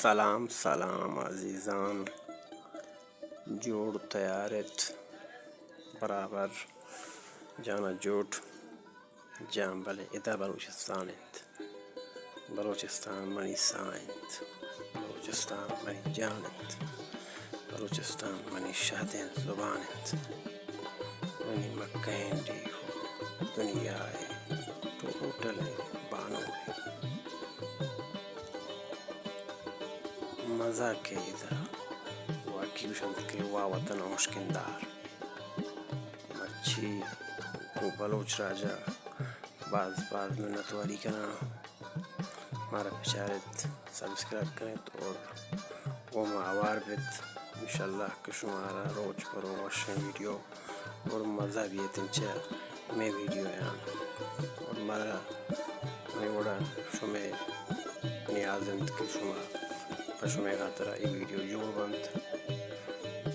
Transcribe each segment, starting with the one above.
سلام سلام عزیزان، جوڑ تیارت برابر جانا جوڑ جام بلے ادا بلوچستان منی سائنت، بلوچستان منی جانت، بلوچستان منی شہدین زبانت، منی مکین دیو دنیا ٹوٹل بانوری مزہ کے ادھر واقعی بشنت کے وطن مشکندار مچھی کو بلوچ راجہ بعض منت واری کنا ہمارا پچارت سبسکرائب کریں اور وہ معوار بیت انشاءاللہ کہ شمارا روز پر وشن ویڈیو اور مزہ بھی تنچہ میں ویڈیو اور مارا میں وڑا شمیں نیازمت کہ شما پشمے خاطرہ ای ویڈیو جوڑ بنت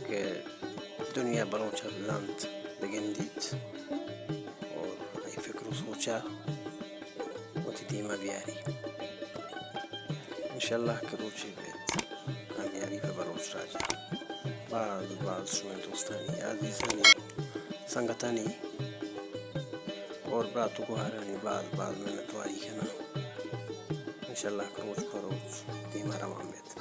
کہ دنیا بلوچہ لانت بگندیت اور ای فکر و سوچا وتی دیمہ بیاری انشاءاللہ کہ روچی بیت کامیابی پہ بلوچ راجہ بعض شمیں دوستانی عزیزانی سنگتانی اور براتو کو ہرانی بعض منتواری کنا انشاءاللہ کہ روز پر روز دیمہ روان بیت